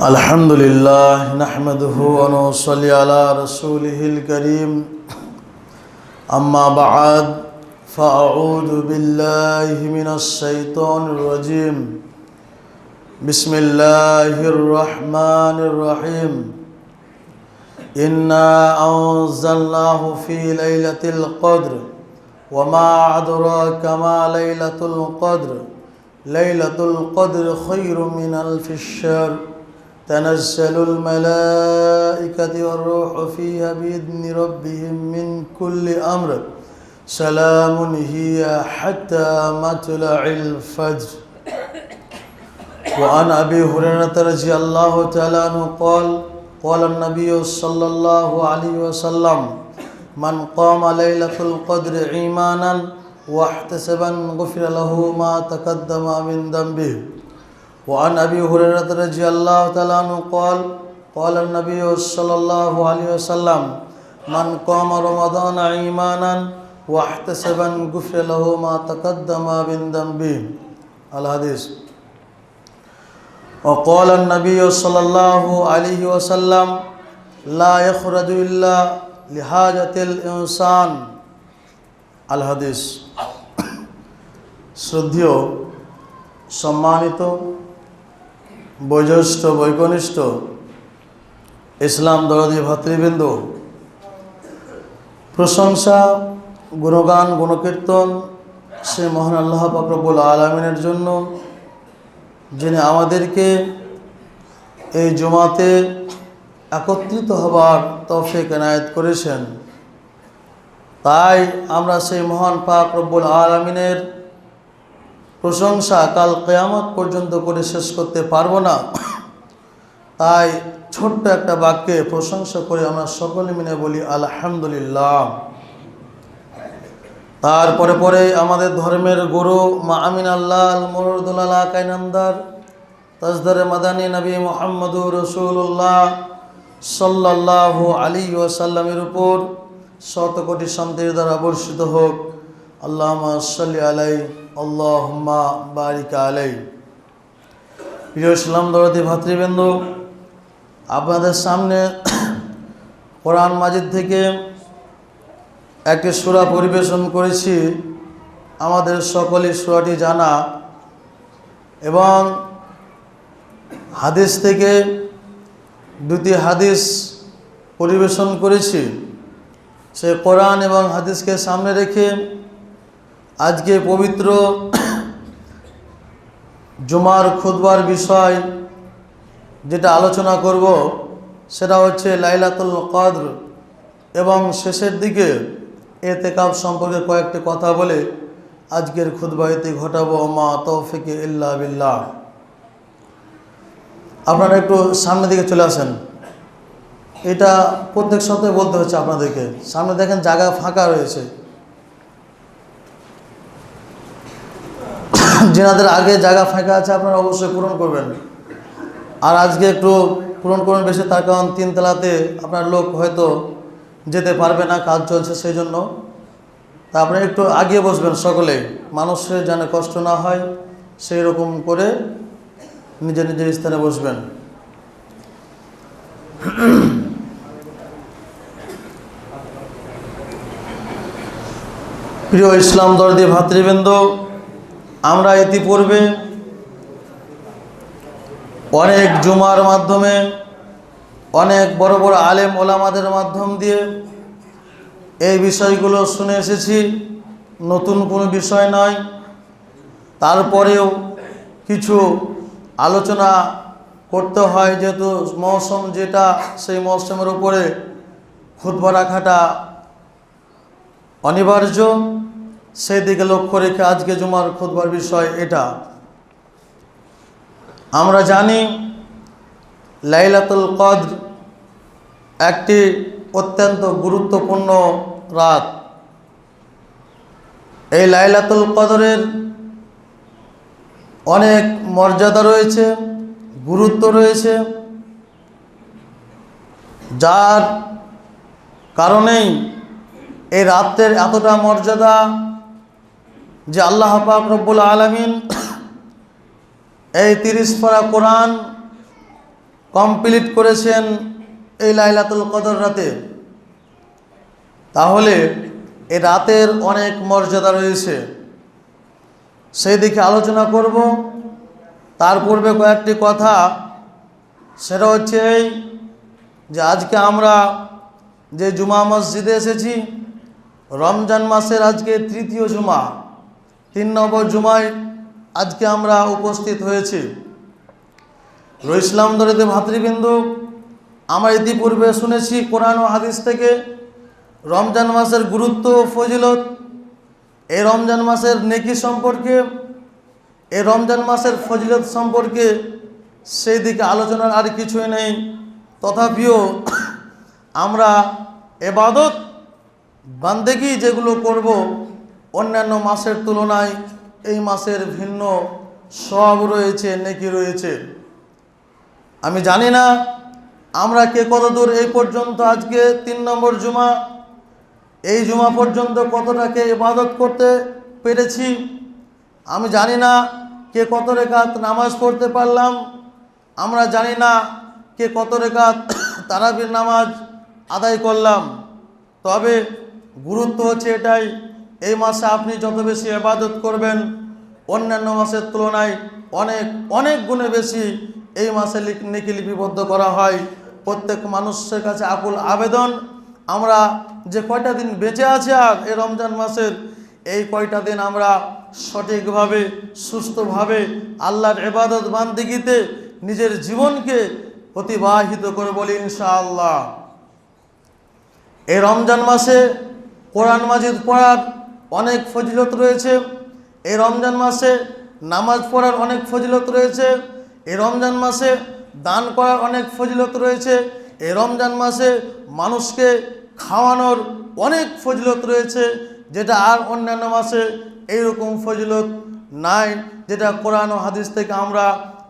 अल्हम्दुलिल्लाह नहमदुहु व नुसल्ली अला रसूलिहिल करीम अम्मा बअद फ़अऊज़ु बिल्लाहि मिनश शैतानिर रजीम बिस्मिल्लाहिर रहमानिर रहीम इन्ना अंज़लनाहु फ़ी लैलतिल क़द्र व मा अदराका मा लैलतुल क़द्र लैलतुल क़द्र खैरुम मिन अल्फ़ि शहर तनज़्ज़लुल मलाइकतु वर्रूहु फ़ीहा बिइज़्नि रब्बिहिम मिन कुल्लि अम्र सलामुन हिया हत्ता मत्लइल फ़ज्र। वअन अबी हुरैरह रज़ियल्लाहु तआला अन्हु क़ाल अन्नबिय्यु सल्लल्लाहु अलैहि वसल्लम मन क़ाम लैलतुल क़द्र ईमानन वहतसबन गुफ़िर लहु मा तक़द्दम मिन दम्बिहि। वअन अबी हुरैरह रज़ियल्लाहु तआला अन्हु क़ाल अन्नबिय्यु सल्लल्लाहु अलैहि वसल्लम मन क़ाम रमज़ान ईमानन वहतसबन गुफ़िर लहु मा तक़द्दम मिन दम्बिहि। अल हदीस। वक़ाल अन्नबिय्यु सल्लल्लाहु अलैहि वसल्लम ला यख़रुजु इल्ला लिहाजतिल इंसान। अल हदीस। श्रद्धेय सम्मानित বয়োজ্যেষ্ঠ বৈকনিষ্ঠ ইসলাম দরদি ভাতৃবৃন্দ, প্রশংসা গুণগান গুণকীর্তন সে মহান আল্লাহ পাক রব্বুল আলামিনের জন্য, যিনি আমাদেরকে এই জুমাতে একত্রিত হবার তৌফিক এনায়েত করেছেন। তাই আমরা সেই মহান পাক রব্বুল আলামিনের প্রশংসা কাল কিয়ামত পর্যন্ত করে শেষ করতে পারবো না। তাই ছোট্ট একটা বাক্যে প্রশংসা করে আমরা সকলে মিলে বলি আলহামদুলিল্লাহ। তারপরে পরে আমাদের ধর্মের গুরু মা আমিন আল্লাহ আল মুরদুল কায়নামদার তাজদারে মাদানী নবী মুহাম্মদুর রাসূলুল্লাহ সাল্লাল্লাহু আলাইহি ওয়াসাল্লামের উপর শত কোটি শান্তির দ্বারা বর্ষিত হোক। আল্লাহুম্মা সাল্লি আলাইহি আল্লাহুম্মা বারিক আলাইহি। প্রিয় ইসলাম দরদি ভাতৃবৃন্দ, আপনাদের সামনে কোরআন মাজিদ থেকে একটি সূরা পরিবেশন করেছি। আমাদের সকলেই সূরাটি জানা, এবং হাদিস থেকে দুটি হাদিস পরিবেশন করেছি। সে কোরআন এবং হাদিসকে সামনে রেখে আজকে পবিত্র জুমার খুতবার বিষয় যেটা আলোচনা করব সেটা হচ্ছে লাইলাতুল কদর, এবং শেষের দিকে ইতিকাফ সম্পর্কে কয়েকটি কথা বলে আজকের খুতবায়তে ঘটাবো। মা তৌফিক ইল্লা বিল্লাহ। আপনারা একটু সামনের দিকে চলে আসেন। এটা প্রত্যেক সপ্তাহে বলতে হচ্ছে আপনাদেরকে। সামনে দেখেন জায়গা ফাঁকা রয়েছে, যেনাদের আগে জায়গা ফাঁকা আছে আপনারা অবশ্যই পূরণ করবেন। আর আজকে একটু পূরণ করবেন বেশি, তার কারণ তিনতলাতে আপনার লোক হয়তো যেতে পারবে না, কাজ চলছে সেই জন্য। তা আপনারা একটু আগিয়ে বসবেন সকলে, মানুষের যেন কষ্ট না হয় সেই রকম করে নিজের নিজের স্থানে বসবেন। প্রিয় ইসলাম দরদি ভাতৃবৃন্দ, আমরা ইতিপূর্বে অনেক জুমার মাধ্যমে, অনেক বড় বড় আলেম ওলামাদের মাধ্যম দিয়ে এই বিষয়গুলো শুনে এসেছি। নতুন কোনো বিষয় নয়। তারপরেও কিছু আলোচনা করতে হয়, যেহেতু মৌসুম যেটা, সেই মৌসুমের উপরে খুতবা রাখাটা অনিবার্য। সেই দিকে লক্ষ্য রেখে আজকে জুমার খুতবার বিষয় এটা। আমরা জানি লাইলাতুল কদর একটি অত্যন্ত গুরুত্বপূর্ণ রাত। এই লাইলাতুল কদরের অনেক মর্যাদা রয়েছে, গুরুত্ব রয়েছে, যার কারণেই এই রাতের এতটা মর্যাদা যে আল্লাহ পাক রব্বুল আলামিন এই 30 পারা কোরআন কমপ্লিট করেছেন এই লাইলাতুল কদর রাতে, তাহলে এই রাতের অনেক মর্যাদা রয়েছে, সেই দিকে আলোচনা করব। তার পূর্বে কয়েকটি কথা, সেটা হচ্ছে এই যে আজকে আমরা যে জুমা মসজিদে এসেছি, রমজান মাসের আজকে তৃতীয় জুমা, 3 নম্বর জুমায় আজকে আমরা উপস্থিত হয়েছি। ইসলাম দরিদ্র ভাতৃবৃন্দ, আমরা ইতিপূর্বে শুনেছি কোরআন ও হাদিস থেকে রমজান মাসের গুরুত্ব ও ফজিলত, এই রমজান মাসের নেকি সম্পর্কে, এই রমজান মাসের ফজিলত সম্পর্কে সেই দিকে আলোচনার আর কিছুই নেই। তথাপিও আমরা ইবাদত বান্দেগি যেগুলো করব, অন্যান্য মাসের তুলনায় এই মাসের ভিন্ন সওয়াব রয়েছে, নেকি রয়েছে। আমি জানি না আমরা কে কতদূর এই পর্যন্ত, আজকে 3 নম্বর জুমা, এই জুমা পর্যন্ত কতটাকে ইবাদত করতে পেরেছি। আমি জানি না কে কত রেখাত নামাজ পড়তে পারলাম। আমরা জানি না কে কত রেখাত তারাবির নামাজ আদায় করলাম। তবে গুরুত্ব হচ্ছে এটাই, এই মাসে আপনি যত বেশি ইবাদত করবেন, অন্যান্য মাসের তুলনায় অনেক অনেক গুণে বেশি এই মাসে নেকি লিপিবদ্ধ করা হয়। প্রত্যেক মানুষের কাছে আকুল আবেদন, আমরা যে কয়টা দিন বেঁচে আছে আর এই রমজান মাসের, এই কয়টা দিন আমরা সঠিকভাবে সুস্থভাবে আল্লাহর ইবাদত বান্দিগিতে নিজের জীবনকে অতিবাহিত করে বলি ইনশাআল্লাহ। এই রমজান মাসে কোরআন মাজিদ পড়ার অনেক ফজিলত রয়েছে, এই রমজান মাসে নামাজ পড়ার অনেক ফজিলত রয়েছে, এই রমজান মাসে দান করার অনেক ফজিলত রয়েছে, এই রমজান মাসে মানুষকে খাওয়ানোর অনেক ফজিলত রয়েছে, যেটা আর অন্যান্য মাসে এইরকম ফজিলত নাই, যেটা কোরআন ও হাদিস থেকে আমরা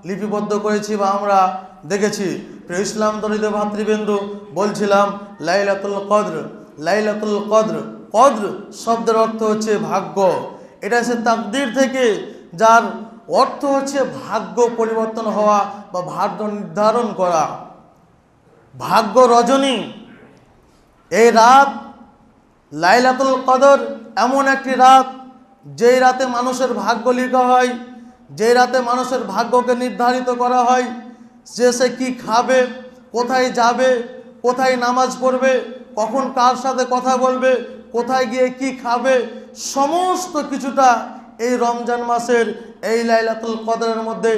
লিপিবদ্ধ করেছি বা আমরা দেখেছি। প্রিয় ইসলাম দরিদ্র ভাতৃবৃন্দ, বলছিলাম লাইলাতুল কদর, লাইলাতুল কদর, কদর শব্দের অর্থ হচ্ছে ভাগ্য। এটা হচ্ছে তাকদীর থেকে, যার অর্থ হচ্ছে ভাগ্য পরিবর্তন হওয়া বা ভাগ্য নির্ধারণ করা। ভাগ্য রজনী, এই রাত লাইলাতুল কদর এমন একটি রাত, যেই রাতে মানুষের ভাগ্য লেখা হয়, যেই রাতে মানুষের ভাগ্যকে নির্ধারিত করা হয়, যে সে কী খাবে, কোথায় যাবে, কোথায় নামাজ পড়বে, কখন কার সাথে কথা বলবে, কোথায় গিয়ে কি খাবে, সমস্ত কিছুটা এই রমজান মাসের এই লাইলাতুল কদরের মধ্যে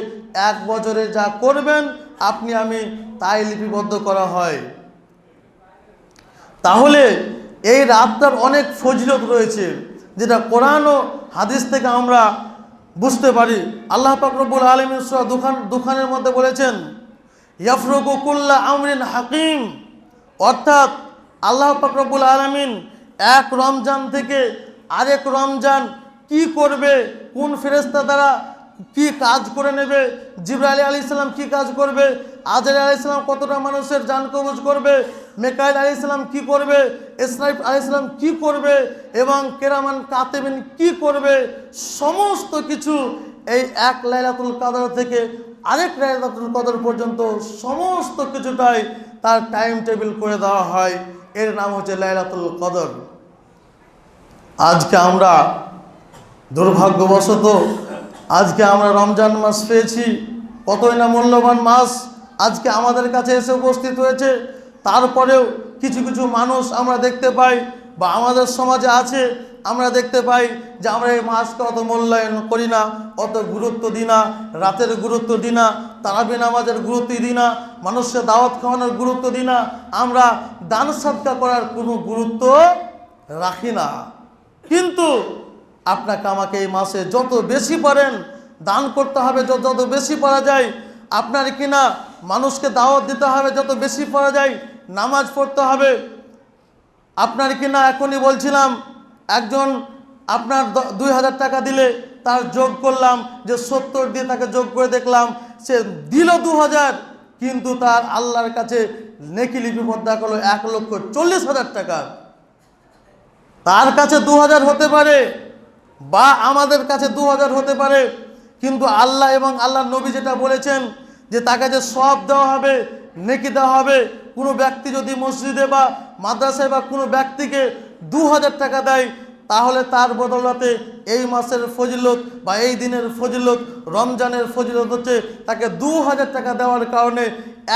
1 বছরে যা করবেন আপনি আমি তাই লিপিবদ্ধ করা হয়। তাহলে এই রাতটার অনেক ফজিলত রয়েছে, যেটা কোরআন ও হাদিস থেকে আমরা বুঝতে পারি। আল্লাহ পাক রব্বুল আলামিন সূরা দুখানের মধ্যে বলেছেন, ইয়াফরুকু কুল্লা আমরিন হাকিম, অর্থাৎ আল্লাহ পাক রব্বুল আলামিন এক রমজান থেকে আরেক রমজান কি করবে, কোন ফেরেশতা দ্বারা কি কাজ করে নেবে, জিবরাইল আলাইহিস সালাম কি কাজ করবে, আজরাইল আলাইহিস সালাম কতটা মানুষের জান কবজ করবে, মিকাইল আলাইহিস সালাম কি করবে, ইসরাফিল আলাইহিস সালাম কি করবে, এবং কিরামান কাতিবিন কি করবে, সমস্ত কিছু এই এক লাইলাতুল কদর থেকে আরেক লাইলাতুল কদর পর্যন্ত সমস্ত কিছুটাই তার টাইম টেবিল করে দেওয়া হয়। এর নাম হচ্ছে লাইলাতুল কদর। আজকে আমরা দুর্ভাগ্যবশত আজকে আমরা রমজান মাস পেয়েছি, কতই না মূল্যবান মাস আজকে আমাদের কাছে এসে উপস্থিত হয়েছে। তারপরেও কিছু কিছু মানুষ আমরা দেখতে পাই বা আমাদের সমাজে আছে, আমরা দেখতে পাই যে আমরা এই মাসকে অত মূল্যায়ন করি না, অত গুরুত্ব দিই না, রাতের গুরুত্ব দিই না, তারাবি নামাজের গুরুত্ব দিই না, মানুষকে দাওয়াত খাওয়ানোর গুরুত্ব দিই না, আমরা দান সদকা করার কোনো গুরুত্ব রাখি না। কিন্তু আপনাকে আমাকে এই মাসে যত বেশি পারেন দান করতে হবে, যত বেশি পারা যায়। আপনার কিনা মানুষকে দাওয়াত দিতে হবে, যত বেশি পারা যায় নামাজ পড়তে হবে। আপনার কিনা এখনই বলছিলাম, একজন আপনার 2000 টাকা দিলে তার যোগ করলাম যে 70 দিয়ে তাকে যোগ করে দেখলাম সে দিল 2000, কিন্তু তার আল্লাহর কাছে নেকি লিপিবদ্ধ করলো 1,40,000 টাকা। তার কাছে 2000 হতে পারে বা আমাদের কাছে 2000 হতে পারে, কিন্তু আল্লাহ এবং আল্লাহর নবী যেটা বলেছেন যে তাকে যে সওয়াব দেওয়া হবে, নেকি দেওয়া হবে। কোনো ব্যক্তি যদি মসজিদে বা মাদ্রাসায় বা কোনো ব্যক্তিকে 2000 টাকা দেয়, তাহলে তার বদৌলতে এই মাসের ফজিলত বা এই দিনের ফজিলত, রমজানের ফজিলত হচ্ছে তাকে 2000 টাকা দেওয়ার কারণে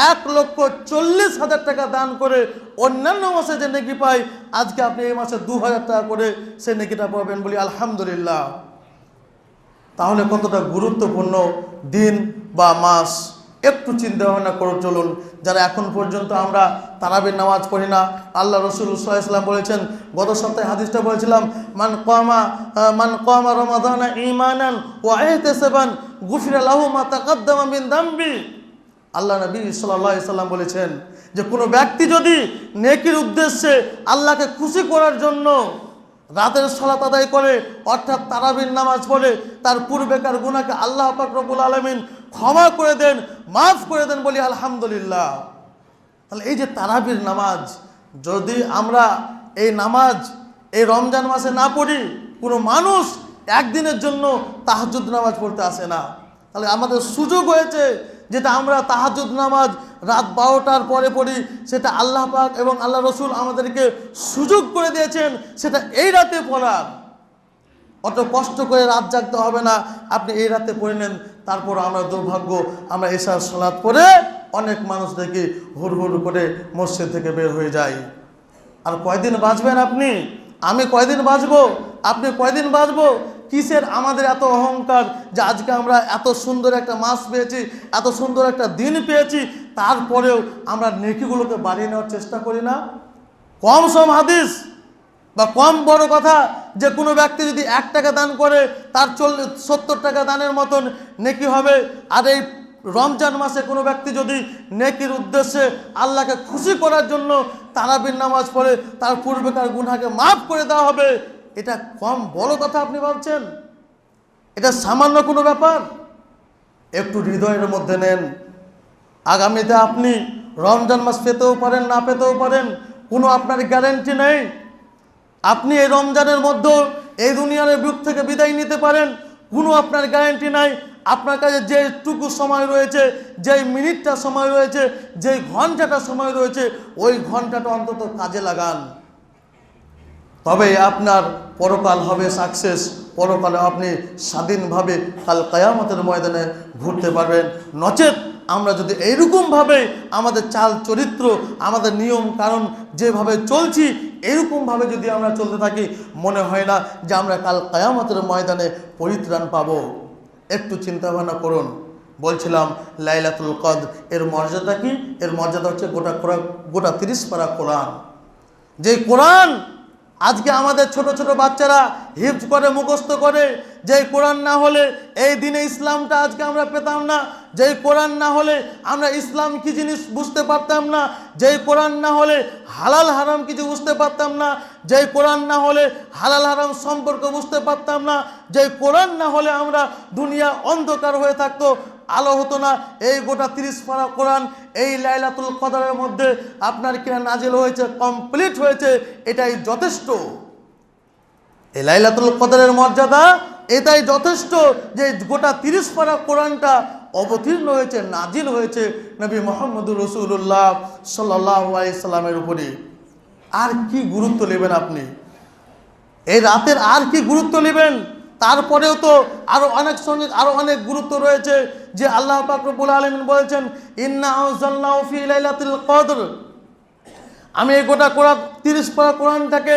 1,40,000 টাকা দান করে অন্যান্য মাসে যে নেকি পায়, আজকে আপনি এই মাসে 2000 টাকা করে সে নেকিটা পাবেন, বলি আলহামদুলিল্লাহ। তাহলে কতটা গুরুত্বপূর্ণ দিন বা মাস, একটু চিন্তা ভাবনা করে চলুন। যারা এখন পর্যন্ত আমরা তারাবির নামাজ পড়ি না, আল্লাহ রসুল সাল্লাল্লাহু আলাইহি ওয়াসাল্লাম বলেছেন, গত সপ্তাহে হাদিসটা বলেছিলাম, মান কামা রমাদানা ঈমানান ওয়া ইহতিসাবান গুফিরা লাহু মা তাকাদ্দামা মিন যামবি। আল্লাহ নবী সাল্লাল্লাহু আলাইহি ওয়াসাল্লাম বলেছেন যে কোনো ব্যক্তি যদি নেকির উদ্দেশ্যে আল্লাহকে খুশি করার জন্য রাতের সালাত আদায় করে, অর্থাৎ তারাবির নামাজ পড়ে, তার পূর্বেকার গুনাহকে আল্লাহ পাক রব্বুল আলামিন ক্ষমা করে দেন, মাফ করে দেন, বলি আলহামদুলিল্লাহ। তাহলে এই যে তারাবির নামাজ, যদি আমরা এই নামাজ এই রমজান মাসে না পড়ি, কোনো মানুষ একদিনের জন্য তাহাজ্জুদ নামাজ পড়তে আসে না। তাহলে আমাদের সুযোগ হয়েছে, যেটা আমরা তাহাজ্জুদ নামাজ রাত 12টার পরে পড়ি, সেটা আল্লাহ পাক এবং আল্লাহ রসুল আমাদেরকে সুযোগ করে দিয়েছেন সেটা এই রাতে পড়ার। অত কষ্ট করে রাত জাগতে হবে না, আপনি এই রাতে পড়ে নেন। তারপর আমরা দুর্ভাগ্য, আমরা এশার সালাত পড়ে অনেক মানুষ দেখি হুড় করে মসজিদ থেকে বের হয়ে যায়। আর কয়দিন বাঁচবেন আপনি? আমি কয়দিন বাঁচবো? আপনি কয়দিন বাঁচবো? কিসের আমাদের এত অহংকার যে আজকে আমরা এত সুন্দর একটা মাস পেয়েছি, এত সুন্দর একটা দিন পেয়েছি, তারপরেও আমরা নেকিগুলোকে বাড়িয়ে নেওয়ার চেষ্টা করি না? কম সম হাদিস বা কম বড় কথা যে কোনো ব্যক্তি যদি 1 টাকা দান করে তার 70 টাকা দানের মতন নেকি হবে। আর এই রমজান মাসে কোনো ব্যক্তি যদি নেকির উদ্দেশ্যে আল্লাহকে খুশি করার জন্য তারাবির নামাজ পড়ে, তার পূর্বেকার গুনাহকে মাফ করে দেওয়া হবে, এটা কম বড় কথা আপনি ভাবছেন? এটা সামান্য কোনো ব্যাপার? একটু হৃদয়ের মধ্যে নেন। আগামীতে আপনি রমজান মাস পেতেও পারেন, না পেতেও পারেন, কোনো আপনার গ্যারেন্টি নেই। আপনি এই রমজানের মধ্যে এই দুনিয়ার বুক থেকে বিদায় নিতে পারেন, কোনো আপনার গ্যারেন্টি নাই। আপনার কাছে যেটুকু সময় রয়েছে, যেই মিনিটটা সময় রয়েছে, যেই ঘন্টাটা সময় রয়েছে, ওই ঘন্টাটা অন্তত কাজে লাগান। তবে আপনার পরকাল হবে সাকসেস। পরকালে আপনি স্বাধীনভাবে কাল কিয়ামতের ময়দানে ঘুরতে পারবেন। নচেত আমরা যদি এইরকমভাবে আমাদের চাল চরিত্র, আমাদের নিয়ম কারণ যেভাবে চলছি, এরকমভাবে যদি আমরা চলতে থাকি, মনে হয় না যে আমরা কাল কিয়ামতের ময়দানে পরিত্রাণ পাবো। একটু চিন্তা ভাবনা করুন। বলছিলাম লাইলাতুল কদর এর মর্যাদা কি? এর মর্যাদা হচ্ছে গোটা 30 পারা কোরআন। যে কোরআন আজকে আমাদের ছোট ছোট বাচ্চারা হিফজ করে, মুখস্থ করে, যেই কোরআন না হলে এই দিনে ইসলামটা আজকে আমরা পেতাম না। যেই কোরআন না হলে আমরা ইসলাম কি জিনিস বুঝতে পারতাম না। যেই কোরআন না হলে হালাল হারাম কিছু বুঝতে পারতাম না। যেই কোরআন না হলে হালাল হারাম সম্পর্ক বুঝতে পারতাম না। যেই কোরআন না হলে আমরা দুনিয়া অন্ধকার হয়ে থাকতো, আলো হতো না। এই গোটা 30 পারা কোরআন এই লাইলাতুল কদরের মধ্যে আপনার কিনা নাজিল হয়েছে, কমপ্লিট হয়েছে, এটাই যথেষ্ট। এই লাইলাতুল কদরের মর্যাদা এটাই যথেষ্ট যে গোটা 30 পারা কোরআনটা অবতীর্ণ হয়েছে, নাজিল হয়েছে নবী মুহাম্মদুর রাসূলুল্লাহ সাল্লাল্লাহু আলাইহি সাল্লামের উপরে। আর কি গুরুত্ব নেবেন আপনি এই রাতের? আর কি গুরুত্ব নেবেন? তারপরেও তো আরো অনেক গুরুত্ব রয়েছে। যে আল্লাহ পাক রব্বুল আলামিন বলেছেন, ইন্না আনজালনাহু ফি লাইলাতুল কদর। আমি এই গোটা কোরআন 30 পারা কোরআনটাকে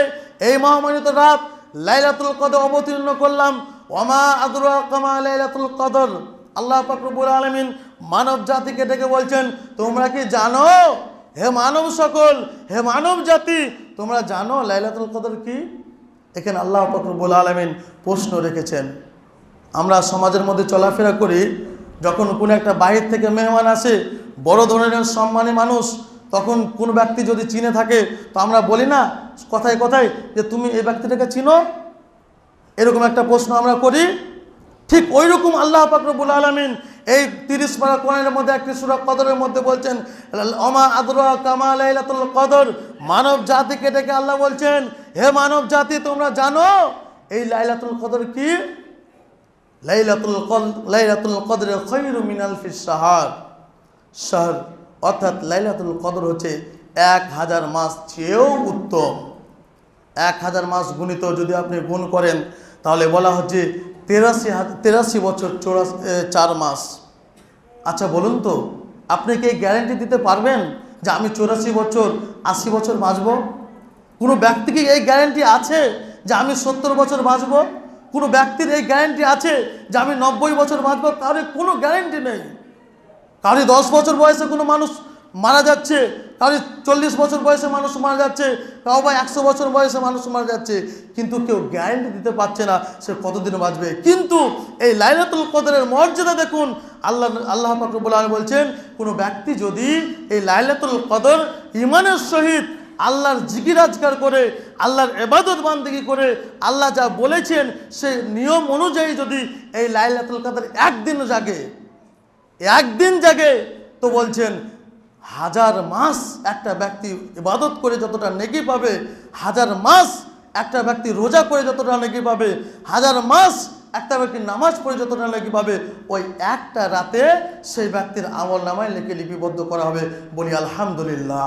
এই মহামানিত রাত লাইলাতুল কদর অবতীর্ণ করলাম। ওয়ামা আদরাকা মা লাইলাতুল কদর। আল্লাহ পাক রব্বুল আলামিন মানব জাতিকে ডেকে বলছেন, তোমরা কি জানো, হে মানব সকল, হে মানব জাতি, তোমরা জানো লাইলাতুল কদর কি? এখানে আল্লাহ পাক রব্বুল আলামিন প্রশ্ন রেখেছেন। আমরা সমাজের মধ্যে চলাফেরা করি, যখন কোনো একটা বাইরে থেকে মেহমান আসে, বড় ধরনের সম্মানী মানুষ, তখন কোন ব্যক্তি যদি চিনে থাকে তো আমরা বলি না কথায় কথায় যে তুমি এই ব্যক্তিটাকে চিনো? এরকম একটা প্রশ্ন আমরা করি। ঠিক ওই রকম আল্লাহ পাক রব্বুল আলামিন এই 30 পারা কোরআনের মধ্যে একটি সূরা কদরের মধ্যে বলছেন, ওমা আদরাকা মা লাইলাতুল কদর। মানব জাতিকে ডেকে আল্লাহ বলছেন, হে মানব জাতি, তোমরা জানো এই লাইলাতুল কদর কি? লাইলাতুল কদর খায়রুম মিন আলফিস শাহর। শাহর, অর্থাৎ লাইলাতুল কদর হচ্ছে 1000 মাস চেয়েও উত্তম। 1000 মাস গুণিত যদি আপনি গুণ করেন তাহলে বলা হচ্ছে 83 বছর 4 মাস। আচ্ছা বলুন তো, আপনি কি গ্যারান্টি দিতে পারবেন যে আমি 84 বছর 80 বছর বাঁচব? কোনো ব্যক্তির কি এই গ্যারান্টি আছে যে আমি 70 বছর বাঁচব? কোনো ব্যক্তির এই গ্যারান্টি আছে যে আমি 90 বছর বাঁচব? কারোর কোনো গ্যারান্টি নেই। কারোর 10 বছর বয়সে কোনো মানুষ মারা যাচ্ছে, কারোর 40 বছর বয়সে মানুষ মারা যাচ্ছে, কাউ বা 100 বছর বয়সে মানুষ মারা যাচ্ছে, কিন্তু কেউ গ্যারান্টি দিতে পারছে না সে কতদিন বাঁচবে। কিন্তু এই লাইলাতুল কদরের মর্যাদা দেখুন, আল্লাহ পাক রব্বুল আলামিন বলছেন, কোনো ব্যক্তি যদি এই লাইলাতুল কদর ঈমানের সহিত আল্লাহর জিকির আজকার করে, আল্লাহর ইবাদত বান্দেগি করে, আল্লাহ যা বলেছেন সে নিয়ম অনুযায়ী যদি এই লাইলাতুল কদর একদিন জাগে তো বলছেন 1000 মাস একটা ব্যক্তি ইবাদত করে যতটা নেকি পাবে, 1000 মাস একটা ব্যক্তি রোজা করে যতটা নেকি পাবে, 1000 মাস একটা ব্যক্তি নামাজ পড়ে যতটা নেকি পাবে, ওই একটা রাতে সেই ব্যক্তির আমল নামায় লিপিবদ্ধ করা হবে। বলি আলহামদুলিল্লাহ।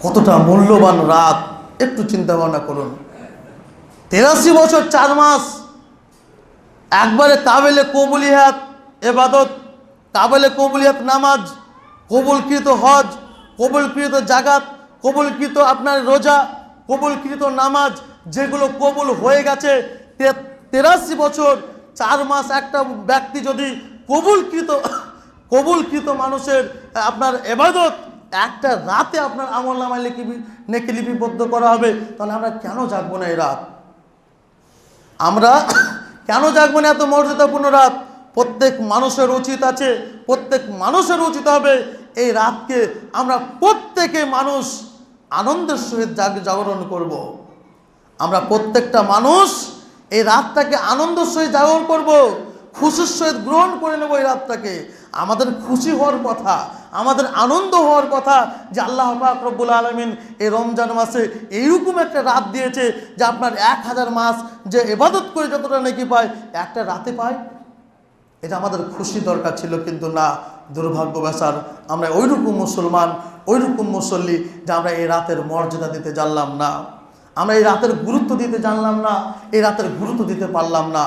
কতটা মূল্যবান রাত একটু চিন্তা ভাবনা করুন। 83 বছর 4 মাস একবারে কাবেলে কবুলিয়াত ইবাদত, কাবেলে কবুলিয়াত নামাজ, কবুলকৃত হজ, কবুলকৃত জাকাত, কবুলকৃত আপনার রোজা, কবুলকৃত নামাজ, যেগুলো কবুল হয়ে গেছে 83 বছর 4 মাস একটা ব্যক্তি যদি কবুলকৃত মানুষের আপনার ইবাদত একটা রাতে আপনার আমল নামায় নেকি লিপিবদ্ধ করা হবে, তাহলে আমরা কেন জাগবো না এই রাত? আমরা কেন জাগবো না এত মর্যাদাপূর্ণ রাত? প্রত্যেক মানুষের উচিত হবে এই রাতকে আমরা প্রত্যেকে মানুষ আনন্দের সহিত জাগরণ করব। আমরা প্রত্যেকটা মানুষ এই রাতটাকে আনন্দের সহিত জাগরণ করব, খুশির সহিত গ্রহণ করে নেব এই রাতটাকে। আমাদের খুশি হওয়ার কথা, আমাদের আনন্দ হওয়ার কথা যে আল্লাহ পাক রব্বুল আলামিন এই রমজান মাসে এইরকম একটা রাত দিয়েছে যে আপনার 1000 মাস যে ইবাদত করে যতটা নেকি পায় একটা রাতে পায়। এটা আমাদের খুশি দরকার ছিল, কিন্তু না, দুর্ভাগ্যবশত আমরা ওইরকম মুসলমান, ওইরকম মুসল্লি যে আমরা এই রাতের মর্যাদা দিতে জানলাম না, আমরা এই রাতের গুরুত্ব দিতে জানলাম না, এই রাতের গুরুত্ব দিতে পারলাম না।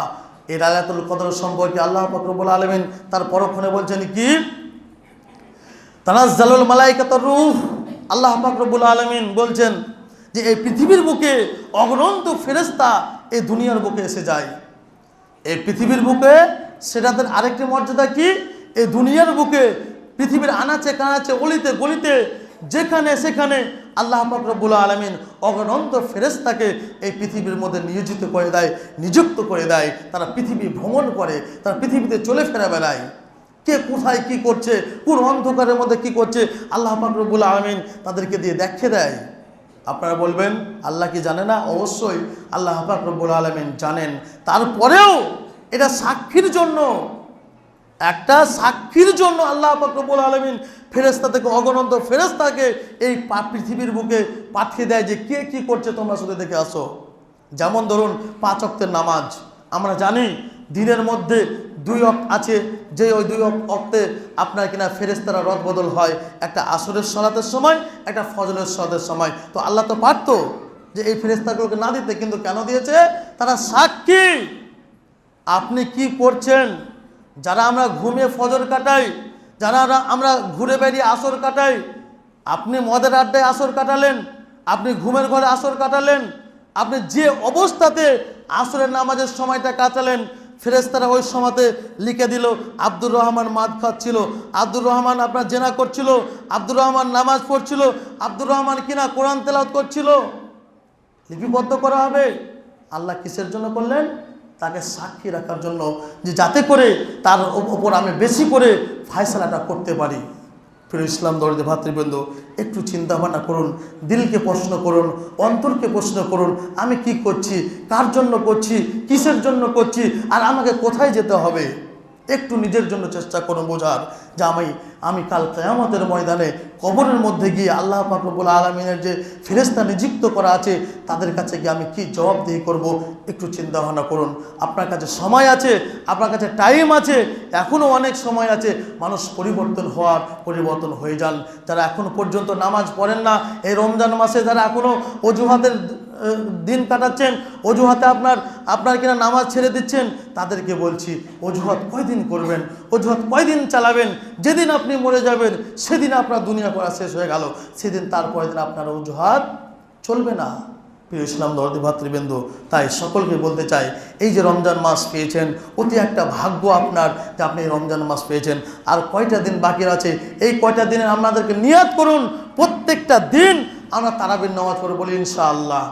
এই লাইলাতুল কদর সম্পর্কে আল্লাহ পাক রব্বুল আলামিন তার পরক্ষণে বলছেন কি, তানাজ্জালুল মালায়েকাতুর রূহ। আল্লাহ পাক রব্বুল আলামিন বলছেন যে এই পৃথিবীর বুকে অগণন্ত ফেরেশতা এই দুনিয়ার বুকে এসে যায়। এই পৃথিবীর বুকে সেটাদের আরেকটি মর্যাদা কি, এই দুনিয়ার বুকে পৃথিবীর আনাচে কানাচে অলিতে গলিতে যেখানে সেখানে আল্লাহ পাক রব্বুল আলামিন অগণন্ত ফেরেশতাকে এই পৃথিবীর মধ্যে নিযুক্ত করে দেয়। তারা পৃথিবী ভ্রমণ করে, তারা পৃথিবীতে চলে ফেরা বেড়ায়। কে কোথায় কি করছে, কোন অন্ধকারের মধ্যে কি করছে, আল্লাহ পাক রব্বুল আলামিন তাদেরকে দিয়ে দেখিয়ে দেয়। আপনারা বলবেন আল্লাহ কি জানে না? অবশ্যই আল্লাহ পাক রব্বুল আলামিন জানেন। তারপরেও এটা সাক্ষীর জন্য, একটা সাক্ষীর জন্য আল্লাহ পাক রব্বুল আলামিন ফেরেশতা থেকে অগণন্ত ফেরেশতাকে এই পৃথিবীর বুকে পাঠিয়ে দেয় যে কে কি করছে তোমরা শুধু দেখে আসো। যেমন ধরুন 5 ওয়াক্তের নামাজ, আমরা জানি দিনের মধ্যে 2 ওয়াক্ত আছে, যে ওই 2 ওয়াক্তে আপনার কিনা ফেরেশতারা রদবদল হয়, একটা আসরের সালাতের সময়, একটা ফজরের সালাতের সময়। তো আল্লাহ তো পারতো যে এই ফেরেশতাগুলোকে না দিতে, কিন্তু কেন দিয়েছে? তারা সাক্ষী। আপনি কি করছেন? যারা আমরা ঘুমিয়ে ফজর কাটাই, যারা আমরা ঘুরে বেরিয়ে আসর কাটাই, আপনি মদের আড্ডায় আসর কাটালেন, আপনি ঘুমের ঘরে আসর কাটালেন, আপনি যে অবস্থাতে আসরের নামাজের সময়টা কাটালেন, ফেরেশতারা ওই সময়তে লিখে দিল আব্দুর রহমান মদ খাচ্ছিল, আব্দুর রহমান আপনার জেনা করছিল, আব্দুর রহমান নামাজ পড়ছিল, আব্দুর রহমান কিনা কোরআন তেলাওয়াত করছিল, লিপিবদ্ধ করা হবে। আল্লাহ কিসের জন্য করলেন? তাকে সাক্ষী রাখার জন্য, যে যাতে করে তার ওপর আমি বেশি করে ফায়সালাটা করতে পারি। প্রিয় ইসলাম দরদি ভাতৃবৃন্দ, একটু চিন্তা ভাবনা করুন, দিলকে প্রশ্ন করুন, অন্তরকে প্রশ্ন করুন, আমি কি করছি, কার জন্য করছি, কিসের জন্য করছি, আর আমাকে কোথায় যেতে হবে। একটু নিজের জন্য চেষ্টা করুন বোঝার যে আমি কাল কিয়ামতের ময়দানে কবরের মধ্যে গিয়ে আল্লাহ পাক রব্বুল আলামিনের যে ফেরেশতা নিযুক্ত করা আছে তাদের কাছে গিয়ে আমি কি জবাবদিহি করব, একটু চিন্তা ভাবনা করুন। আপনার কাছে সময় আছে, আপনার কাছে টাইম আছে, এখনও অনেক সময় আছে। মানুষ পরিবর্তন হয়ে যান। যারা এখনো পর্যন্ত নামাজ পড়েন না, এই রমজান মাসে যারা এখনও অজুহাতের দিন কাটাচ্ছেন, অজুহাতে আপনার কিনা নামাজ ছেড়ে দিচ্ছেন, তাদেরকে বলছি অজুহাত কয়দিন করবেন, অজুহাত কয়দিন চালাবেন? যেদিন আপনি মরে যাবেন সেদিন আপনার দুনিয়া করা শেষ হয়ে গেল, সেদিন তারপরের দিন আপনার অজুহাত চলবে না। প্রিয় ইসলাম দরদি ভাতৃবৃন্দ, তাই সকলকে বলতে চাই, এই যে রমজান মাস পেয়েছেন, অতি একটা ভাগ্য আপনার যে আপনি রমজান মাস পেয়েছেন। আর কয়টা দিন বাকি আছে, এই কয়টা দিনে আপনাদেরকে নিয়াত করুন প্রত্যেকটা দিন আমরা তারাবির নামাজ পড়ে বলি ইনশাআল্লাহ।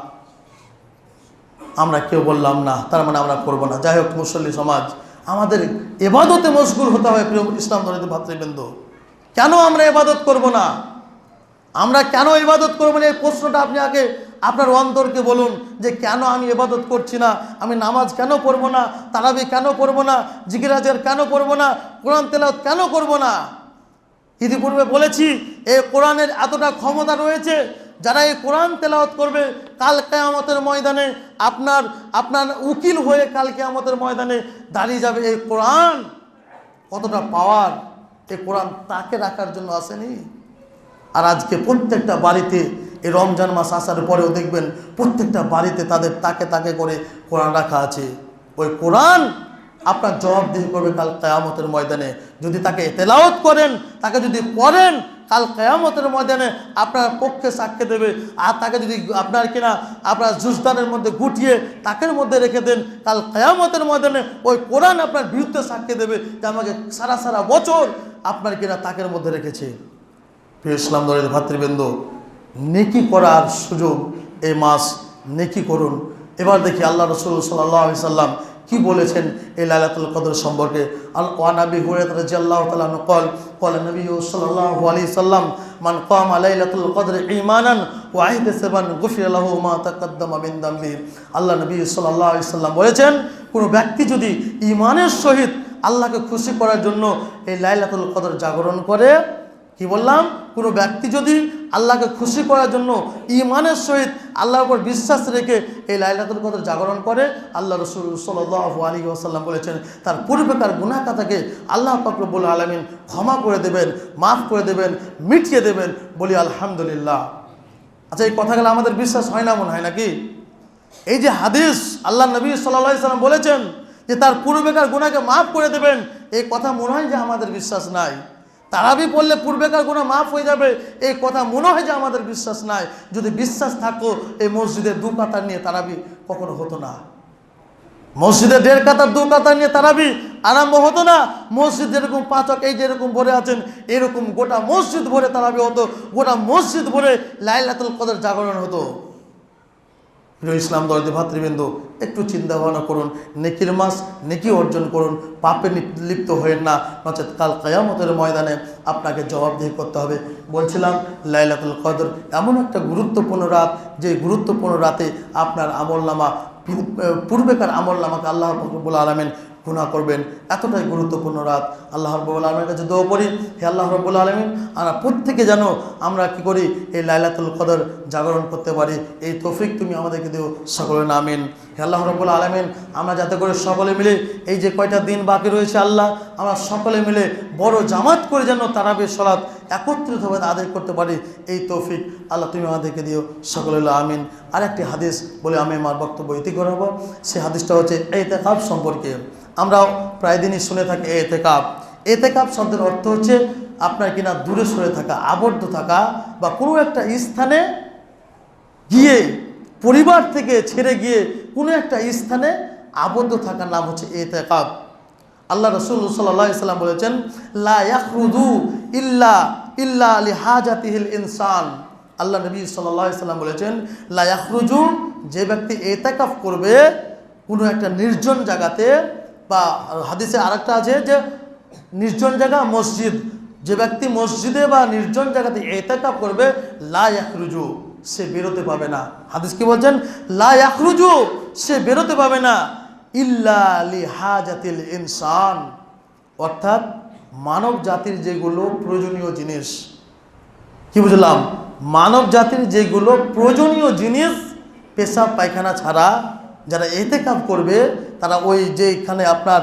আমরা কেউ বললাম না তার মানে আমরা করবো না। যাই হোক, মুসল্লি সমাজ, আমাদের ইবাদতে মশগুল হতে হবে। প্রিয় ইসলাম দরদি ভাতৃবৃন্দ, কেন আমরা ইবাদত করব না? আমরা কেন ইবাদত করব না? এই প্রশ্নটা আপনি আগে আপনার অন্তরকে বলুন যে কেন আমি ইবাদত করছি না, আমি নামাজ কেন পড়বো না, তারাবি কেন পড়বো না, জিকির আজকার কেন করবো না, কোরআন তেলাওয়াত কেন করবো না? ইতিপূর্বে বলেছি এই কোরআনের এতটা ক্ষমতা রয়েছে, যারা এই কোরআন তেলাওয়াত করবে কাল কিয়ামতের ময়দানে আপনার উকিল হয়ে কাল কিয়ামতের ময়দানে দাঁড়িয়ে যাবে। এই কোরআন কতটা পাওয়ার, এই কোরআন তাকে রাখার জন্য আসেনি। আর আজকে প্রত্যেকটা বাড়িতে এই রমজান মাস আসার পরেও দেখবেন প্রত্যেকটা বাড়িতে তাদের তাকে করে কোরআন রাখা আছে। ওই কোরআন আপনার জবাবদিহি করবে কাল কিয়ামতের ময়দানে। যদি তাকে তেলাওয়াত করেন, তাকে যদি পড়েন, কাল কিয়ামতের ময়দানে আপনার পক্ষে সাক্ষ্য দেবে। আর তাকে যদি আপনার জুজদানের মধ্যে গুটিয়ে তাকের মধ্যে রেখে দেন, কাল কিয়ামতের ময়দানে ওই কোরআন আপনার বিরুদ্ধে সাক্ষ্য দেবে যে আমাকে সারা বছর তাকের মধ্যে রেখেছে। প্রিয় ইসলাম দরদি ভাতৃবৃন্দ, নেকি করার সুযোগ এই মাস, নেকি করুন। এবার দেখি আল্লাহ রাসূল সাল্লাল্লাহু আলাইহি সাল্লাম কি বলেছেন এই লাইলাতুল কদর সম্পর্কে। ওয়া নবী হুরায়রা রাদিয়াল্লাহু তাআলা আনহু قال النبي صلى الله عليه وسلم من قام ليلة القدر إيمانا واحتسابا غفر له ما تقدم من ذنبه। আল্লাহ নবী সাল্লাল্লাহু আলাইহি সাল্লাম বলেছেন, কোনো ব্যক্তি যদি ঈমানের সহিত আল্লাহকে খুশি করার জন্য এই লাইলাতুল কদর জাগরণ করে, কি বললাম, কোনো ব্যক্তি যদি আল্লাহকে খুশি করার জন্য ঈমানের সহিত আল্লাহর উপর বিশ্বাস রেখে এই লাইলাতুল কদর জাগরণ করে, আল্লাহ রাসূল সাল্লাল্লাহু আলাইহি ওয়াসাল্লাম বলেছেন তার পূর্বেকার গুনাহ খাতাকে আল্লাহ পাক রব্বুল আলামিন ক্ষমা করে দেবেন, মাফ করে দেবেন, মিটিয়ে দেবেন। বলি আলহামদুলিল্লাহ। আচ্ছা, এই কথাগুলো আমাদের বিশ্বাস হয় না মনে হয় নাকি? এই যে হাদিস, আল্লাহ নবী সাল্লাল্লাহু আলাইহি সাল্লাম বলেছেন যে তার পূর্বেকার গুনাহকে মাফ করে দেবেন, এই কথা মনে হয় যে আমাদের বিশ্বাস নাই। তারাবি পড়লে পূর্বেকার গুনাহ মাফ হয়ে যাবে, এই কথা মনে হয় যে আমাদের বিশ্বাস নাই। যদি বিশ্বাস থাকতো এই মসজিদে 2 কাতার নিয়ে তারাবি কখনো হতো না, মসজিদে 1.5 কাতার 2 কাতার নিয়ে তারাবি আরম্ভ হতো না। মসজিদ যেরকম 5 ওয়াক্ত এই যেরকম ভরে আছেন, এরকম গোটা মসজিদ ভরে তারাবি হতো, গোটা মসজিদ ভরে লাইলাতুল কদর জাগরণ হতো। প্রিয় ইসলাম দরদি ভাতৃবৃন্দ, একটু চিন্তা ভাবনা করুন, নেকির মাস, নেকি অর্জন করুন, পাপে লিপ্ত হয়েন না, নচেত কাল কিয়ামতের ময়দানে আপনাকে জবাবদিহি করতে হবে। বলছিলাম লাইলাতুল কদর এমন একটা গুরুত্বপূর্ণ রাত, যে গুরুত্বপূর্ণ রাতে আপনার আমলনামা, পূর্বেকার আমলনামাকে আল্লাহ রাব্বুল আলামিন গুনাহ করবেন। এতটাই গুরুত্বপূর্ণ রাত। আল্লাহ রাব্বুল আলামিনের কাছে দোয়া করি, হে আল্লাহ রাব্বুল আলামিন, আমরা প্রত্যেকে যেন আমরা কি করি, এই লাইলাতুল কদর জাগরণ করতে পারি, এই তৌফিক তুমি আমাদেরকে দিও, সকলে আমিন। হে আল্লাহ রাব্বুল আলামিন, আমরা যাতে করে সকলে মিলে এই যে কয়টা দিন বাকি রয়েছে, আল্লাহ আমরা সকলে মিলে বড় জামাত করে যেন তারাবির সালাত একত্রিতভাবে আদায় করতে পারি, এই তৌফিক আল্লাহ তুমি আমাদেরকে দিও, সকলে আমিন। আরেকটি হাদিস বলে আমি আমার বক্তব্য ইতি করাবো। সেই হাদিসটা হচ্ছে ইতিকাফ সম্পর্কে। আমরা প্রায় দিনই শুনে থাকি ইতিকাফ। ইতিকাফ শব্দের অর্থ হচ্ছে আপনার কিনা দূরে সরে থাকা, আবদ্ধ থাকা, বা কোনো একটা স্থানে গিয়ে, পরিবার থেকে ছেড়ে গিয়ে কোনো একটা স্থানে আবদ্ধ থাকার নাম হচ্ছে ইতিকাফ। আল্লাহ রাসূল সাল্লাল্লাহু আলাইহি সাল্লাম বলেছেন, লা ইয়াখরুজু ইল্লা লিহাজাতিহিল ইনসান। আল্লাহ নবী সাল্লাল্লাহু আলাইহি সাল্লাম বলেছেন, লা ইয়াখরুজু, যে ব্যক্তি ইতিকাফ করবে কোনো একটা নির্জন জায়গাতে, বা হাদিসে আরেকটা আছে যে নির্জন জায়গা মসজিদ, যে ব্যক্তি মসজিদে বা নির্জন জায়গাতে ইতিকাফ করবে, লা ইয়াখরুজু, সে বেরোতে পাবে না। হাদিস কি বলছেন? লা ইয়াখরুজু, সে বেরোতে পাবে না, ইল্লা লিহাজাতিল ইনসান, অর্থাৎ মানব জাতির যেগুলো প্রয়োজনীয় জিনিস, কি বুঝলাম, মানব জাতির যেগুলো প্রয়োজনীয় জিনিস পেশাব পায়খানা ছাড়া যারা এতেকাফ করবে তারা ওই যেখানে আপনার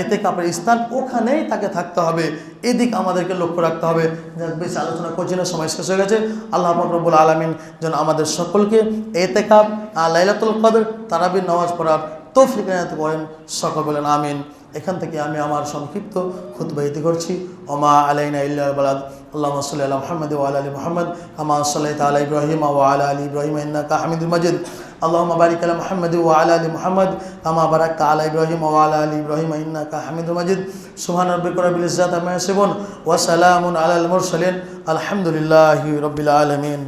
এতেকাফের স্থান ওখানেই তাকে থাকতে হবে। এদিক আমাদেরকে লক্ষ্য রাখতে হবে। বেশি আলোচনা করছি না, সময় শেষ হয়ে গেছে। আল্লাহ পাক রব্বুল আলামিন যেন আমাদের সকলকে এতেকাফ লাইলাতুল কদর তারাবির নামাজ পড়ার তৌফিক এনায়েত করেন। সকল বলেন আমিন। এখান থেকে আমি আমার সংক্ষিপ্ত খুতবা ইতি করছি। ওমা আলাইনা ইল্লাল বালাগ। আল্লাহুম্মা সাল্লি আলা মুহাম্মাদ ওয়া আলা আলি মুহাম্মাদ কামা সাল্লাইতা আলা ইব্রাহিম ওয়া আলা আলি ইব্রাহিম ইন্নাকা হামিদুল মাজিদ। আল্লাহুম্মা বারিক আলা মুহাম্মাদ ওয়া আলা আলি মুহাম্মাদ কামা বারাকতা আলা ইব্রাহিম ওয়া আলা আলি ইব্রাহিম ইন্নাকা হামিদুল মাজিদ। সুবহানা রাব্বিকা রাব্বিল ইজ্জাতি আম্মা ইয়াসিফুন ওয়া সালামুন আলাল মুরসালিন আলহামদুলিল্লাহি রাব্বিল আলামিন।